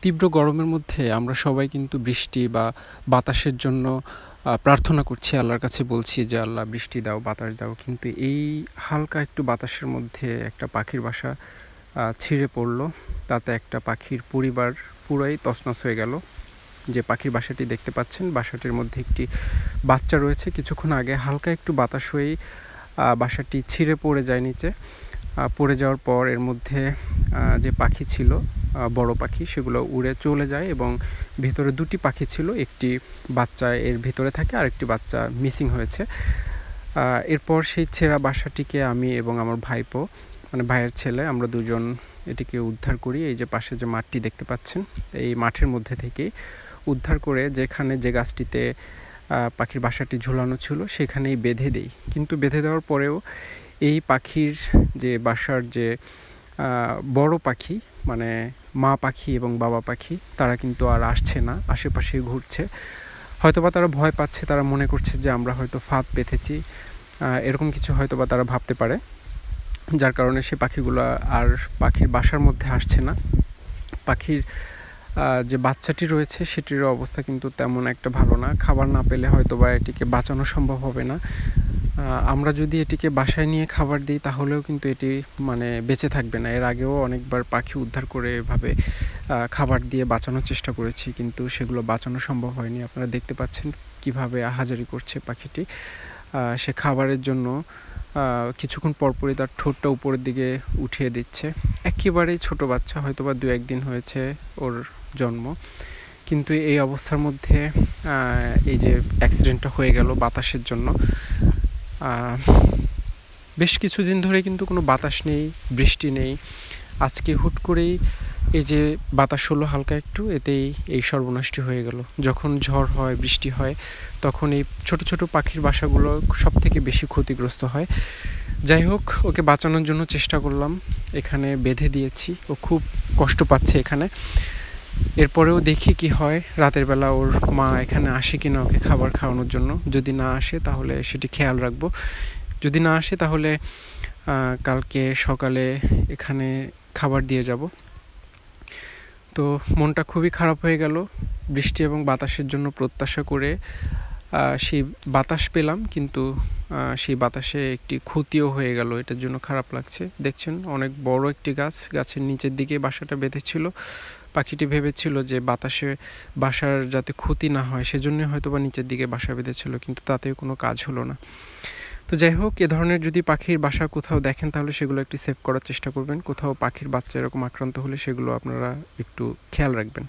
তীব্র গরমের মধ্যে আমরা সবাই কিন্তু বৃষ্টি বা বাতাসের জন্য প্রার্থনা করছি, আল্লাহর কাছে বলছি যে আল্লাহ বৃষ্টি দাও, বাতাস দাও। কিন্তু এই হালকা একটু বাতাসের মধ্যে একটা পাখির বাসা ছিঁড়ে পড়ল। তাতে একটা পাখির পরিবার পুরাই তছনছ হয়ে গেল। যে পাখির বাসাটি দেখতে পাচ্ছেন, বাসাটির মধ্যে একটি বাচ্চা রয়েছে। কিছুক্ষণ আগে হালকা একটু বাতাস হয়েই বাসাটি ছিঁড়ে পড়ে যায় নিচে। পড়ে যাওয়ার পর এর মধ্যে যে পাখি ছিল, বড় পাখি, সেগুলো উড়ে চলে যায় এবং ভিতরে দুটি পাখি ছিল। একটি বাচ্চা এর ভিতরে থাকে, আরেকটি বাচ্চা মিসিং হয়েছে। এরপর সেই ছেঁড়া বাসাটিকে আমি এবং আমার ভাইপো, মানে ভাইয়ের ছেলে, আমরা দুজন এটিকে উদ্ধার করি। এই যে পাশে যে মাঠটি দেখতে পাচ্ছেন, এই মাঠের মধ্যে থেকেই উদ্ধার করে যেখানে যে গাছটিতে পাখির বাসাটি ঝুলানো ছিল সেখানেই বেঁধে দিই। কিন্তু বেঁধে দেওয়ার পরেও এই পাখির যে বাসার যে বড় পাখি, মানে মা পাখি এবং বাবা পাখি, তারা কিন্তু আর আসছে না, আশেপাশেই ঘুরছে। হয়তোবা তারা ভয় পাচ্ছে, তারা মনে করছে যে আমরা হয়তো ফাঁদ পেতেছি, এরকম কিছু হয়তোবা তারা ভাবতে পারে, যার কারণে সে পাখিগুলো আর পাখির বাসার মধ্যে আসছে না। পাখির যে বাচ্চাটি রয়েছে সেটির অবস্থা কিন্তু তেমন একটা ভালো না। খাবার না পেলে হয়তোবা এটিকে বাঁচানো সম্ভব হবে না। আমরা যদি এটিকে বাসায় নিয়ে খাবার দিই তাহলেও কিন্তু এটি মানে বেঁচে থাকবে না। এর আগেও অনেকবার পাখি উদ্ধার করে এভাবে খাবার দিয়ে বাঁচানোর চেষ্টা করেছি, কিন্তু সেগুলো বাঁচানো সম্ভব হয়নি। আপনারা দেখতে পাচ্ছেন কিভাবে আহাজারি করছে পাখিটি। সে খাবারের জন্য কিছুক্ষণ পরপরই তার ঠোঁটটা উপরের দিকে উঠিয়ে দিচ্ছে। একেবারেই ছোট বাচ্চা, হয়তোবা 2-1 দিন হয়েছে ওর জন্ম, কিন্তু এই অবস্থার মধ্যে এই যে অ্যাক্সিডেন্টটা হয়ে গেল বাতাসের জন্য। বেশ কিছুদিন ধরে কিন্তু কোনো বাতাস নেই, বৃষ্টি নেই। আজকে হুট করেই এই যে বাতাস হলো হালকা একটু, এতেই এই সর্বনাশটি হয়ে গেল। যখন ঝড় হয়, বৃষ্টি হয়, তখন এই ছোট ছোট পাখির বাসাগুলো সব থেকে বেশি ক্ষতিগ্রস্ত হয়। যাই হোক, ওকে বাঁচানোর জন্য চেষ্টা করলাম, এখানে বেঁধে দিয়েছি। ও খুব কষ্ট পাচ্ছে এখানে। এরপরেও দেখি কি হয়, রাতের বেলা ওর মা এখানে আসে কিনা ওকে খাবার খাওয়ানোর জন্য। যদি না আসে তাহলে সেটি খেয়াল রাখবো। যদি না আসে তাহলে কালকে সকালে এখানে খাবার দিয়ে যাব। তো মনটা খুবই খারাপ হয়ে গেল। বৃষ্টি এবং বাতাসের জন্য প্রত্যাশা করে সেই বাতাস পেলাম, কিন্তু সেই বাতাসে একটি ক্ষতিও হয়ে গেল। এটার জন্য খারাপ লাগছে। দেখছেন অনেক বড় একটি গাছ, গাছের নিচের দিকে বাসাটা বেঁধেছিল। পাখিটি ভেবেছিল যে বাতাসে বাসার যাতে ক্ষতি না হয় সেজন্যই হয়তো বা নিচের দিকে বাসা বেঁধেছিল, কিন্তু তাতেও কোনো কাজ হলো না। তো যাই হোক, এ ধরনের যদি পাখির বাসা কোথাও দেখেন তাহলে সেগুলো একটু সেভ করার চেষ্টা করবেন। কোথাও পাখির বাচ্চা এরকম আক্রান্ত হলে সেগুলো আপনারা একটু খেয়াল রাখবেন।